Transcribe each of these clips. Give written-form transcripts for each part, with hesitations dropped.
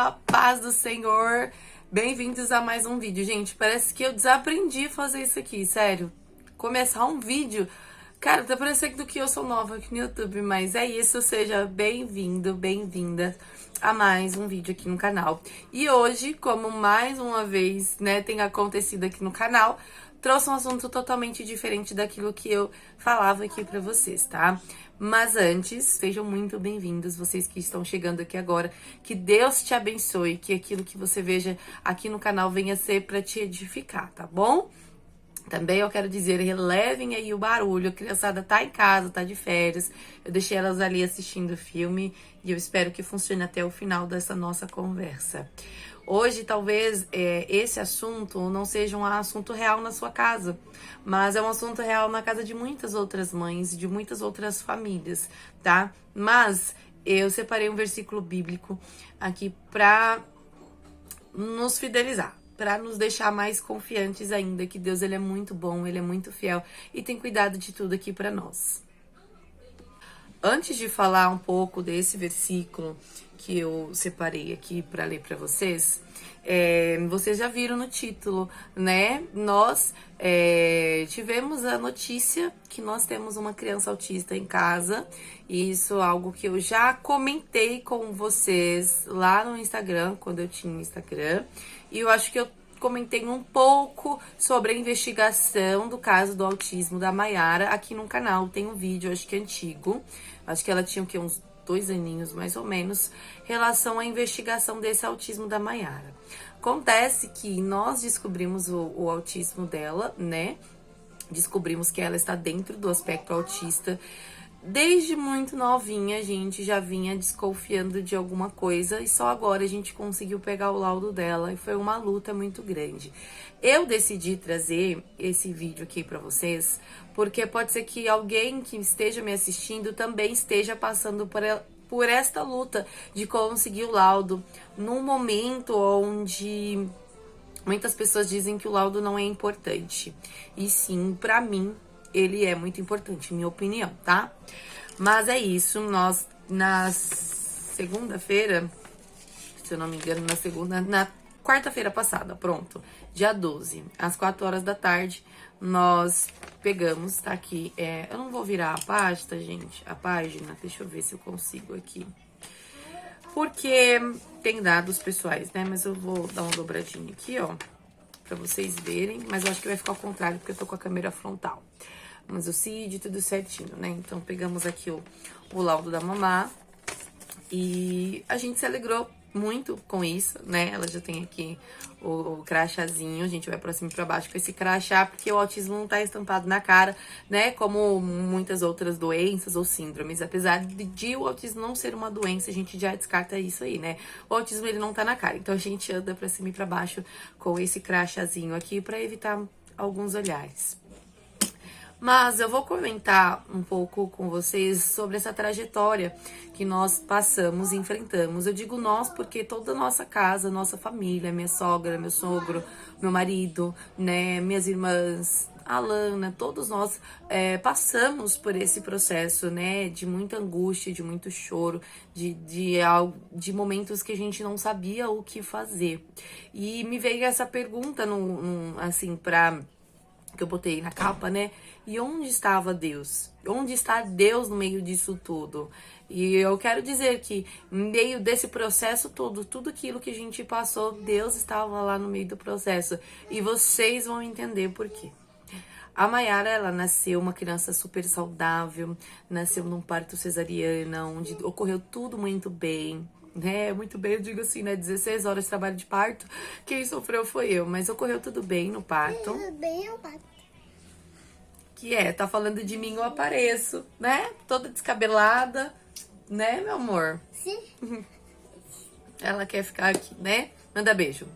a paz do Senhor. Bem-vindos a mais um vídeo. Gente, parece que eu desaprendi a fazer isso aqui, sério. Começar um vídeo, cara, tá parecendo que eu sou nova aqui no YouTube, mas é isso, seja bem-vindo, bem-vinda a mais um vídeo aqui no canal. E hoje, como mais uma vez, né, tem acontecido aqui no canal, trouxe um assunto totalmente diferente daquilo que eu falava aqui pra vocês, tá? Mas antes, sejam muito bem-vindos, vocês que estão chegando aqui agora. Que Deus te abençoe, que aquilo que você veja aqui no canal venha ser pra te edificar, tá bom? Também eu quero dizer, relevem aí o barulho, a criançada tá em casa, tá de férias. Eu deixei elas ali assistindo o filme e eu espero que funcione até o final dessa nossa conversa. Hoje, talvez, esse assunto não seja um assunto real na sua casa, mas é um assunto real na casa de muitas outras mães, de muitas outras famílias, tá? Mas eu separei um versículo bíblico aqui pra nos fidelizar, para nos deixar mais confiantes ainda que Deus, ele é muito bom, ele é muito fiel e tem cuidado de tudo aqui para nós. Antes de falar um pouco desse versículo que eu separei aqui para ler para vocês, vocês já viram no título, né? Nós tivemos a notícia que nós temos uma criança autista em casa. E isso é algo que eu já comentei com vocês lá no Instagram, quando eu tinha Instagram. E eu acho que eu comentei um pouco sobre a investigação do caso do autismo da Mayara aqui no canal. Tem um vídeo, acho que antigo. Acho que ela tinha o quê? Uns 2 aninhos, mais ou menos, relação à investigação desse autismo da Mayara. Acontece que nós descobrimos o autismo dela, né? Descobrimos que ela está dentro do aspecto autista. Desde muito novinha, a gente já vinha desconfiando de alguma coisa e só agora a gente conseguiu pegar o laudo dela e foi uma luta muito grande. Eu decidi trazer esse vídeo aqui pra vocês porque pode ser que alguém que esteja me assistindo também esteja passando por esta luta de conseguir o laudo num momento onde muitas pessoas dizem que o laudo não é importante. E sim, pra mim, ele é muito importante, minha opinião, tá? Mas é isso, nós na segunda-feira, se eu não me engano, na quarta-feira passada, pronto, dia 12, às 4 horas da tarde, nós pegamos, tá aqui, eu não vou virar a página, gente, a página, deixa eu ver se eu consigo aqui, porque tem dados pessoais, né, mas eu vou dar uma dobradinha aqui, ó, pra vocês verem, mas eu acho que vai ficar ao contrário, porque eu tô com a câmera frontal. Mas o CID, tudo certinho, né? Então, pegamos aqui o laudo da mamá e a gente se alegrou muito com isso, né? Ela já tem aqui o crachazinho, a gente vai pra cima e pra baixo com esse crachá, porque o autismo não tá estampado na cara, né? Como muitas outras doenças ou síndromes. Apesar de o autismo não ser uma doença, a gente já descarta isso aí, né? O autismo, ele não tá na cara, então a gente anda pra cima e pra baixo com esse crachazinho aqui pra evitar alguns olhares. Mas eu vou comentar um pouco com vocês sobre essa trajetória que nós passamos e enfrentamos. Eu digo nós porque toda a nossa casa, nossa família, minha sogra, meu sogro, meu marido, né, minhas irmãs, a Lana, todos nós passamos por esse processo, né, de muita angústia, de muito choro, de momentos que a gente não sabia o que fazer. E me veio essa pergunta, assim, que eu botei na capa, né? E onde estava Deus? Onde está Deus no meio disso tudo? E eu quero dizer que no meio desse processo todo, tudo aquilo que a gente passou, Deus estava lá no meio do processo. E vocês vão entender por quê. A Mayara, ela nasceu uma criança super saudável, nasceu num parto cesariana, onde ocorreu tudo muito bem. Muito bem, eu digo assim, né, 16 horas de trabalho de parto, quem sofreu foi eu, mas ocorreu tudo bem no parto. Tudo bem no parto. Que tá falando de mim, eu apareço, né, toda descabelada, né, meu amor? Sim. Ela quer ficar aqui, né, manda beijo.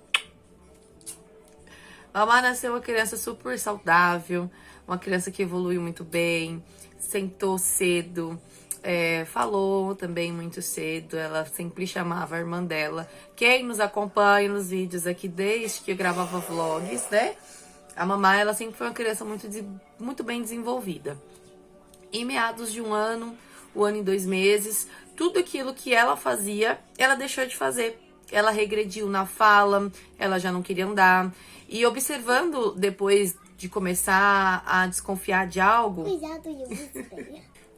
A Má nasceu uma criança super saudável, uma criança que evoluiu muito bem, sentou cedo, falou também muito cedo, ela sempre chamava a irmã dela. Quem nos acompanha nos vídeos aqui desde que eu gravava vlogs, né? A mamãe, ela sempre foi uma criança muito bem desenvolvida. Em meados de um ano e 2 meses, tudo aquilo que ela fazia, ela deixou de fazer. ela regrediu na fala, ela já não queria andar. E observando depois de começar a desconfiar de algo,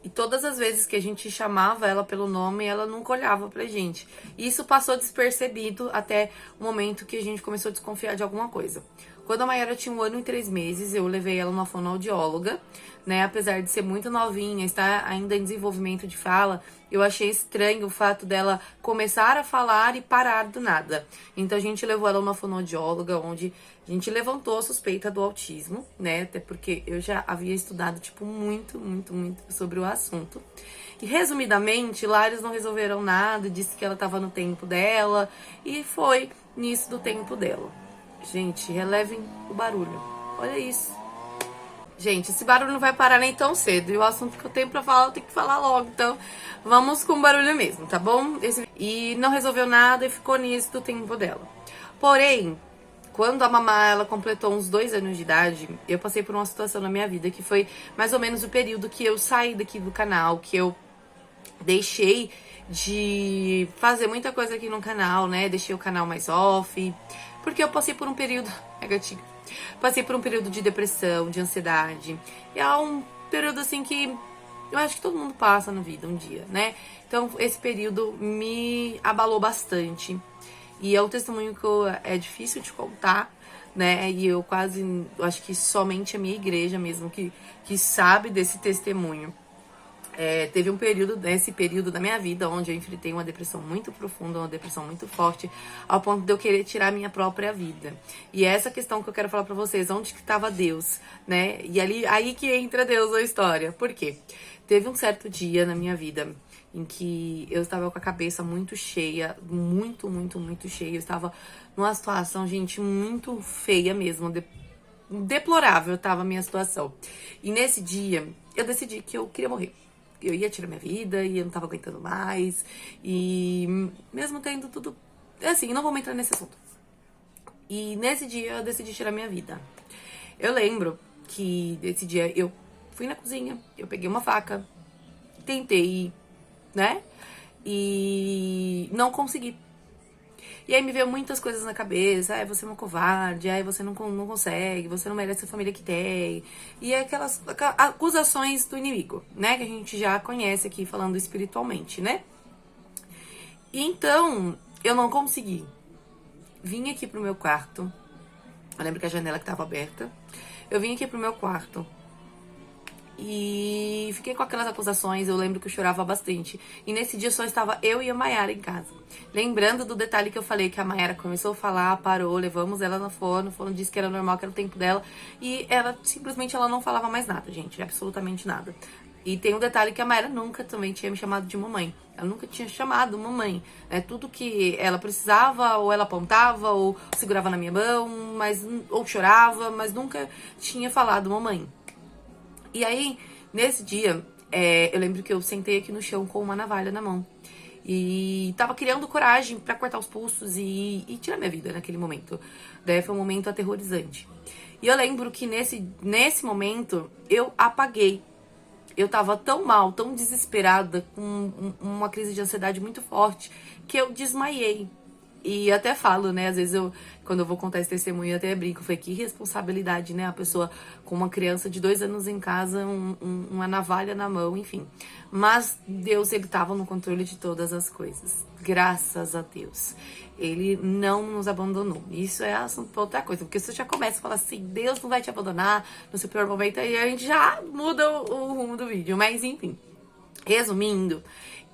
e todas as vezes que a gente chamava ela pelo nome, ela nunca olhava pra gente. E isso passou despercebido até o momento que a gente começou a desconfiar de alguma coisa. Quando a Mayara tinha 1 ano e 3 meses, eu levei ela numa fonoaudióloga, né? Apesar de ser muito novinha, estar ainda em desenvolvimento de fala, eu achei estranho o fato dela começar a falar e parar do nada. Então a gente levou ela numa fonoaudióloga, onde a gente levantou a suspeita do autismo, né? Até porque eu já havia estudado, tipo, muito sobre o assunto. E resumidamente, lá eles não resolveram nada, disse que ela tava no tempo dela, e foi nisso do tempo dela. Gente, relevem o barulho. Olha isso. Gente, esse barulho não vai parar nem tão cedo. E o assunto que eu tenho pra falar, eu tenho que falar logo. Então, vamos com o barulho mesmo, tá bom? E não resolveu nada e ficou nisso do tempo dela. Porém, quando a Mamá, ela completou uns 2 anos de idade, eu passei por uma situação na minha vida que foi mais ou menos o período que eu saí daqui do canal, que eu deixei de fazer muita coisa aqui no canal, né? Deixei o canal mais off, porque eu passei por um período negativo. Passei por um período de depressão, de ansiedade. E é um período assim que eu acho que todo mundo passa na vida um dia, né? Então esse período me abalou bastante. E é um testemunho que é difícil de contar, né? E eu acho que somente a minha igreja mesmo que sabe desse testemunho. Teve um período, nesse período da minha vida, onde eu enfrentei uma depressão muito profunda, uma depressão muito forte, ao ponto de eu querer tirar a minha própria vida. E é essa questão que eu quero falar pra vocês, onde que estava Deus, né? E aí que entra Deus na história. Por quê? Teve um certo dia na minha vida em que eu estava com a cabeça muito cheia, muito cheia. Eu estava numa situação, gente, muito feia mesmo, deplorável estava a minha situação. E nesse dia, eu decidi que eu queria morrer. Eu ia tirar minha vida e eu não tava aguentando mais. E mesmo tendo tudo... Assim, não vou entrar nesse assunto. E nesse dia eu decidi tirar minha vida. Eu lembro que nesse dia eu fui na cozinha, eu peguei uma faca, tentei, né? E não consegui. E aí me veio muitas coisas na cabeça. Ai, você é uma covarde, ai, você não consegue, você não merece a família que tem. E aquelas acusações do inimigo, né? Que a gente já conhece aqui, falando espiritualmente, né? E então, eu não consegui. Vim aqui pro meu quarto. Eu lembro que a janela que tava aberta. Eu vim aqui pro meu quarto. E fiquei com aquelas acusações, eu lembro que eu chorava bastante. E nesse dia só estava eu e a Mayara em casa. Lembrando do detalhe que eu falei, que a Mayara começou a falar, parou, levamos ela no forno, disse que era normal, que era o tempo dela. E ela, simplesmente, ela não falava mais nada, gente, absolutamente nada. E tem um detalhe que a Mayara nunca também tinha me chamado de mamãe. Ela nunca tinha chamado mamãe. Tudo que ela precisava, ou ela apontava, ou segurava na minha mão, ou chorava, mas nunca tinha falado mamãe. E aí, nesse dia, eu lembro que eu sentei aqui no chão com uma navalha na mão. E tava criando coragem pra cortar os pulsos e tirar minha vida naquele momento. Daí foi um momento aterrorizante. E eu lembro que nesse momento, eu apaguei. Eu tava tão mal, tão desesperada, com uma crise de ansiedade muito forte, que eu desmaiei. E até falo, né, às vezes quando eu vou contar esse testemunho, eu até brinco, foi que responsabilidade, né, a pessoa com uma criança de 2 anos em casa, uma navalha na mão, enfim. Mas Deus, ele tava no controle de todas as coisas, graças a Deus. Ele não nos abandonou. Isso é assunto pra outra coisa, porque você já começa a falar assim, Deus não vai te abandonar no seu pior momento, aí a gente já muda o rumo do vídeo, mas enfim. Resumindo,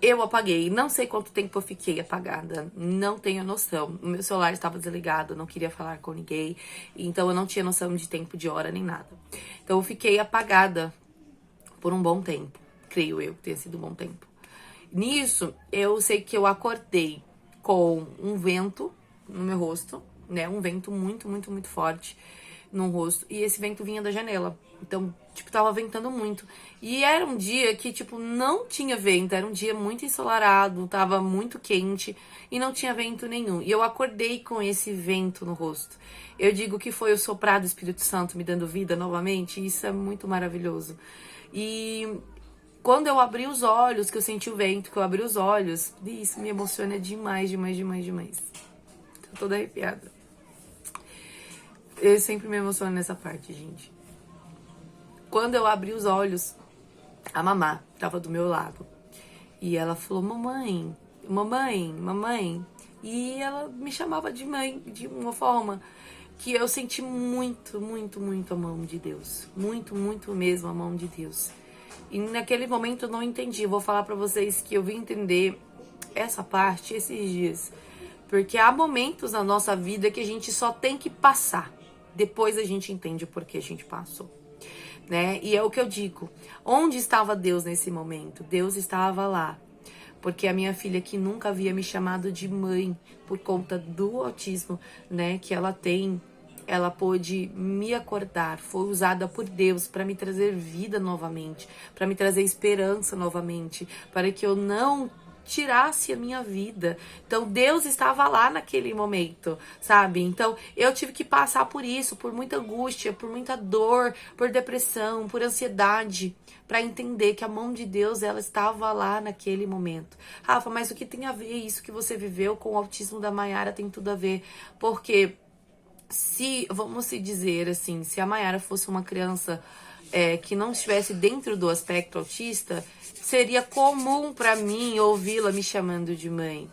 eu apaguei, não sei quanto tempo eu fiquei apagada, não tenho noção. O meu celular estava desligado, não queria falar com ninguém, então eu não tinha noção de tempo, de hora, nem nada. Então eu fiquei apagada por um bom tempo, creio eu que tenha sido um bom tempo. Nisso, eu sei que eu acordei com um vento no meu rosto, né, um vento muito forte no rosto, e esse vento vinha da janela. Então, tipo, tava ventando muito. E era um dia que, tipo, não tinha vento. Era um dia muito ensolarado, tava muito quente e não tinha vento nenhum. E eu acordei com esse vento no rosto. Eu digo que foi o soprar do Espírito Santo me dando vida novamente. E isso é muito maravilhoso. E quando eu abri os olhos, que eu senti o vento, que eu abri os olhos, isso me emociona demais. tô toda arrepiada. Eu sempre me emociono nessa parte, gente. Quando eu abri os olhos, a mamá tava do meu lado. E ela falou, mamãe, mamãe, mamãe. E ela me chamava de mãe, de uma forma que eu senti muito, muito, muito a mão de Deus. Muito, muito mesmo a mão de Deus. E naquele momento eu não entendi. Eu vou falar pra vocês que eu vim entender essa parte esses dias. Porque há momentos na nossa vida que a gente só tem que passar. Depois a gente entende o porquê a gente passou. Né? E é o que eu digo. Onde estava Deus nesse momento? Deus estava lá. Porque a minha filha, que nunca havia me chamado de mãe por conta do autismo, né, que ela tem, ela pôde me acordar, foi usada por Deus para me trazer vida novamente, para me trazer esperança novamente, para que eu não tirasse a minha vida. Então Deus estava lá naquele momento, sabe? Então eu tive que passar por isso, por muita angústia, por muita dor, por depressão, por ansiedade, para entender que a mão de Deus, ela estava lá naquele momento. Rafa, mas o que tem a ver isso que você viveu com o autismo da Maiara? Tem tudo a ver, porque se, vamos se dizer assim, se a Maiara fosse uma criança que não estivesse dentro do aspecto autista, seria comum para mim ouvi-la me chamando de mãe,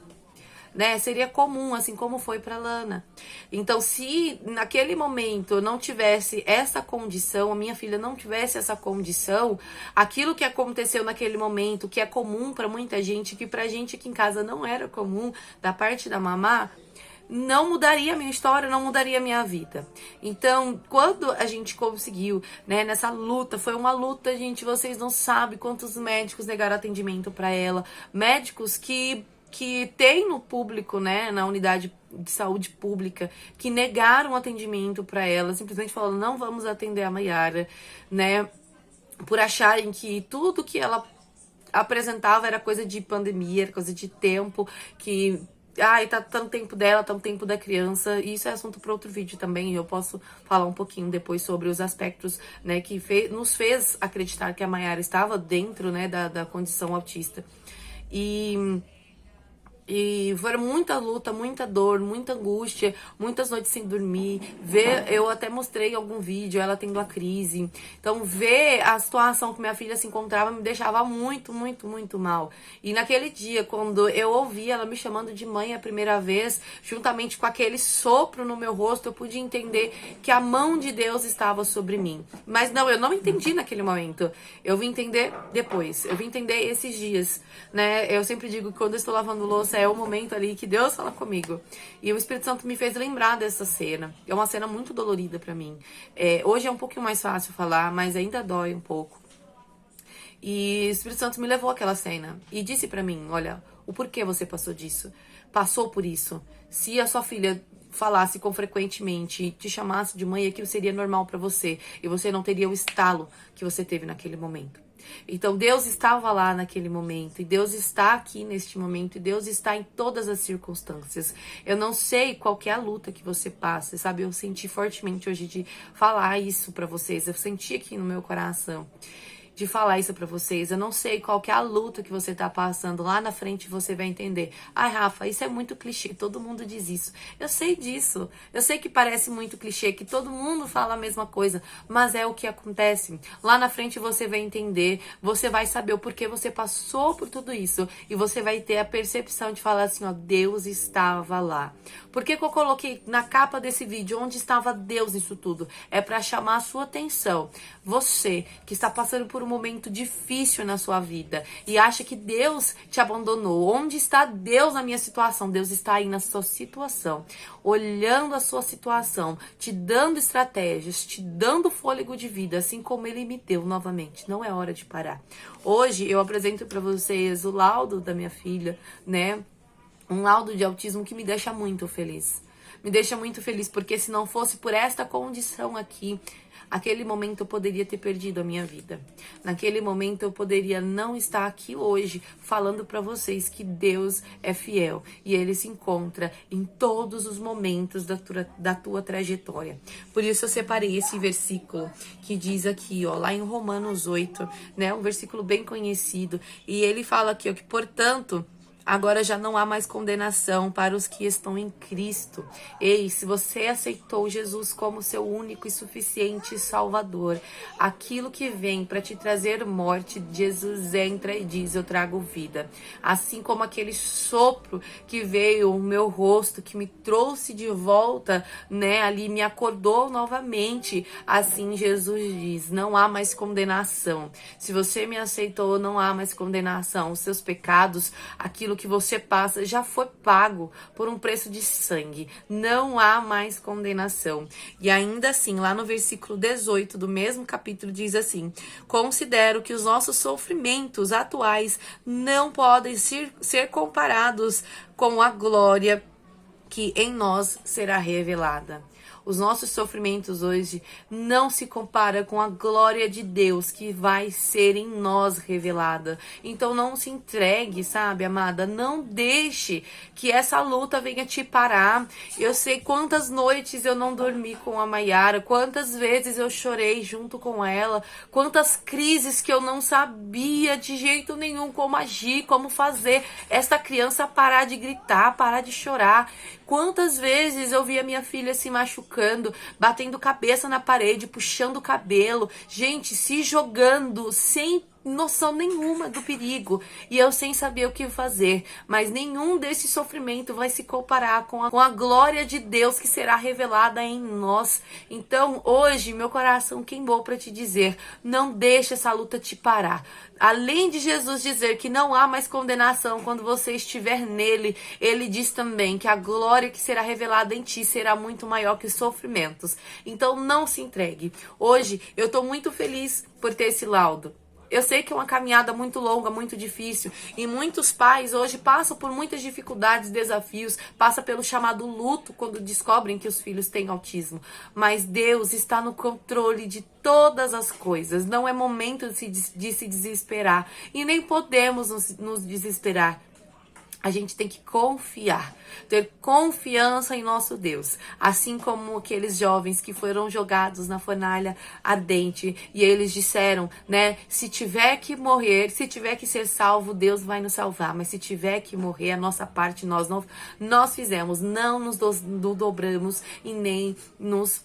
né? Seria comum, assim como foi para Lana. Então, se naquele momento eu não tivesse essa condição, a minha filha não tivesse essa condição, aquilo que aconteceu naquele momento, que é comum para muita gente, que pra gente aqui em casa não era comum, da parte da mamá, não mudaria a minha história, não mudaria a minha vida. Então, quando a gente conseguiu, né, nessa luta, foi uma luta, gente, vocês não sabem quantos médicos negaram atendimento para ela, médicos que tem no público, né, na unidade de saúde pública, que negaram atendimento para ela, simplesmente falando, não vamos atender a Maiara, né, por acharem que tudo que ela apresentava era coisa de pandemia, era coisa de tempo, que tá no tempo dela, tá no tempo da criança. E isso é assunto para outro vídeo também. Eu posso falar um pouquinho depois sobre os aspectos, né, que nos fez acreditar que a Maiara estava dentro, né, da condição autista. E foi muita luta, muita dor, muita angústia, muitas noites sem dormir. Eu até mostrei algum vídeo, ela tendo a crise. Então, ver a situação que minha filha se encontrava me deixava muito, muito, muito mal. E naquele dia, quando eu ouvi ela me chamando de mãe a primeira vez, juntamente com aquele sopro no meu rosto, eu pude entender que a mão de Deus estava sobre mim. Mas não, eu não entendi naquele momento. Eu vim entender depois. Eu vim entender esses dias, né? Eu sempre digo que quando eu estou lavando louça, é o momento ali que Deus fala comigo. E o Espírito Santo me fez lembrar dessa cena. É uma cena muito dolorida pra mim. Hoje é um pouquinho mais fácil falar, mas ainda dói um pouco. E o Espírito Santo me levou àquela cena e disse pra mim, olha, o porquê você passou disso? Passou por isso. Se a sua filha falasse com frequentemente e te chamasse de mãe, aquilo seria normal pra você. E você não teria o estalo que você teve naquele momento. Então Deus estava lá naquele momento, e Deus está aqui neste momento, e Deus está em todas as circunstâncias. Eu não sei qual que é a luta que você passa, sabe? Eu senti fortemente hoje de falar isso pra vocês, eu senti aqui no meu coração de falar isso pra vocês. Eu não sei qual que é a luta que você tá passando. Lá na frente você vai entender. Ai, Rafa, isso é muito clichê. Todo mundo diz isso. Eu sei disso. Eu sei que parece muito clichê, que todo mundo fala a mesma coisa. Mas é o que acontece. Lá na frente você vai entender. Você vai saber o porquê você passou por tudo isso. E você vai ter a percepção de falar assim, ó, Deus estava lá. Por que eu coloquei na capa desse vídeo onde estava Deus nisso tudo? É pra chamar a sua atenção. Você que está passando por um momento difícil na sua vida e acha que Deus te abandonou. Onde está Deus na minha situação? Deus está aí na sua situação, olhando a sua situação, te dando estratégias, te dando fôlego de vida, assim como Ele me deu novamente. Não é hora de parar. Hoje eu apresento para vocês o laudo da minha filha, né? Um laudo de autismo que me deixa muito feliz. Me deixa muito feliz porque se não fosse por esta condição aqui, aquele momento eu poderia ter perdido a minha vida. Naquele momento eu poderia não estar aqui hoje falando para vocês que Deus é fiel e Ele se encontra em todos os momentos da tua trajetória. Por isso eu separei esse versículo que diz aqui, ó, lá em Romanos 8, né, um versículo bem conhecido, e ele fala aqui, ó, que portanto Agora já não há mais condenação para os que estão em Cristo. Ei, se você aceitou Jesus como seu único e suficiente Salvador, aquilo que vem para te trazer morte, Jesus entra e diz: eu trago vida. Assim como aquele sopro que veio no meu rosto, que me trouxe de volta, né, ali me acordou novamente. Assim Jesus diz: não há mais condenação. Se você me aceitou, não há mais condenação. Os seus pecados, aquilo que você passa, já foi pago por um preço de sangue. Não há mais condenação. E ainda assim, lá no versículo 18 do mesmo capítulo diz assim: considero que os nossos sofrimentos atuais não podem ser comparados com a glória que em nós será revelada. Os nossos sofrimentos hoje não se compara com a glória de Deus que vai ser em nós revelada. Então não se entregue, sabe, amada? Não deixe que essa luta venha te parar. Eu sei quantas noites eu não dormi com a Maiara, quantas vezes eu chorei junto com ela, quantas crises que eu não sabia de jeito nenhum como agir, como fazer esta criança parar de gritar, parar de chorar. Quantas vezes eu via minha filha se machucando, batendo cabeça na parede, puxando o cabelo, gente, se jogando sem noção nenhuma do perigo, e eu sem saber o que fazer. Mas nenhum desse sofrimento vai se comparar com a glória de Deus que será revelada em nós. Então hoje meu coração queimou para te dizer: não deixe essa luta te parar. Além de Jesus dizer que não há mais condenação quando você estiver nele, ele diz também que a glória que será revelada em ti será muito maior que os sofrimentos. Então não se entregue. Hoje eu tô muito feliz por ter esse laudo. Eu sei que é uma caminhada muito longa, muito difícil, e muitos pais hoje passam por muitas dificuldades, desafios, passam pelo chamado luto quando descobrem que os filhos têm autismo. Mas Deus está no controle de todas as coisas. Não é momento de se desesperar, e nem podemos nos desesperar. A gente tem que confiar, ter confiança em nosso Deus. Assim como aqueles jovens que foram jogados na fornalha ardente e eles disseram, né? Se tiver que morrer, se tiver que ser salvo, Deus vai nos salvar. Mas se tiver que morrer, a nossa parte nós fizemos. Não nos dobramos e nem nos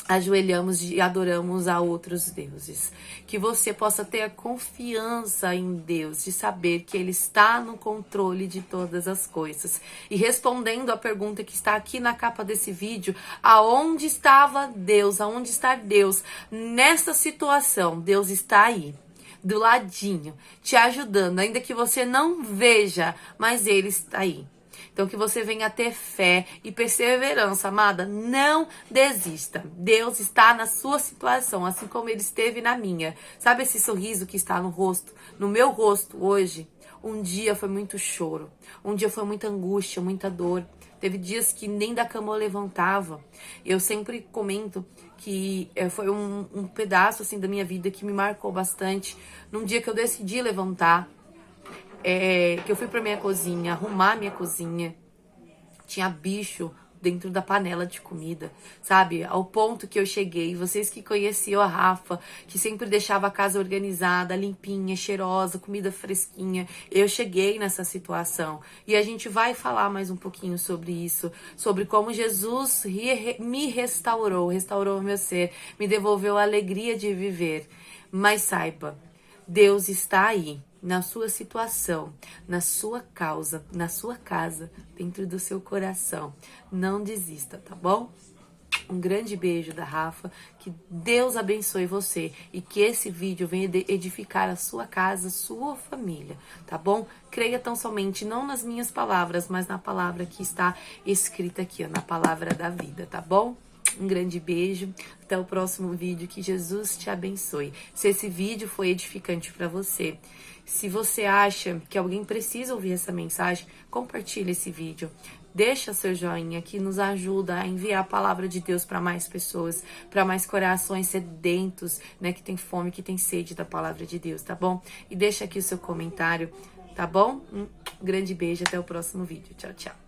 ajoelhamos e adoramos a outros deuses. Que você possa ter a confiança em Deus, de saber que Ele está no controle de todas as coisas. E respondendo a pergunta que está aqui na capa desse vídeo: aonde estava Deus? Aonde está Deus nessa situação? Deus está aí, do ladinho, te ajudando, ainda que você não veja, mas Ele está aí. Então que você venha ter fé e perseverança, amada. Não desista. Deus está na sua situação, assim como Ele esteve na minha. Sabe esse sorriso que está no rosto? No meu rosto hoje, um dia foi muito choro. Um dia foi muita angústia, muita dor. Teve dias que nem da cama eu levantava. Eu sempre comento que foi um pedaço assim da minha vida que me marcou bastante. Num dia que eu decidi levantar, que eu fui pra minha cozinha, arrumar minha cozinha, tinha bicho dentro da panela de comida, sabe? Ao ponto que eu cheguei, vocês que conheciam a Rafa, que sempre deixava a casa organizada, limpinha, cheirosa, comida fresquinha, eu cheguei nessa situação. E a gente vai falar mais um pouquinho sobre isso, sobre como Jesus me restaurou o meu ser, me devolveu a alegria de viver. Mas saiba, Deus está aí, na sua situação, na sua causa, na sua casa, dentro do seu coração. Não desista, tá bom? Um grande beijo da Rafa, que Deus abençoe você e que esse vídeo venha edificar a sua casa, sua família, tá bom? Creia tão somente não nas minhas palavras, mas na palavra que está escrita aqui, ó, na palavra da vida, tá bom? Um grande beijo, até o próximo vídeo, que Jesus te abençoe. Se esse vídeo foi edificante para você, se você acha que alguém precisa ouvir essa mensagem, compartilhe esse vídeo. Deixa seu joinha, que nos ajuda a enviar a palavra de Deus para mais pessoas, para mais corações sedentos, né, que tem fome, que tem sede da palavra de Deus, tá bom? E deixa aqui o seu comentário, tá bom? Um grande beijo, até o próximo vídeo. Tchau, tchau.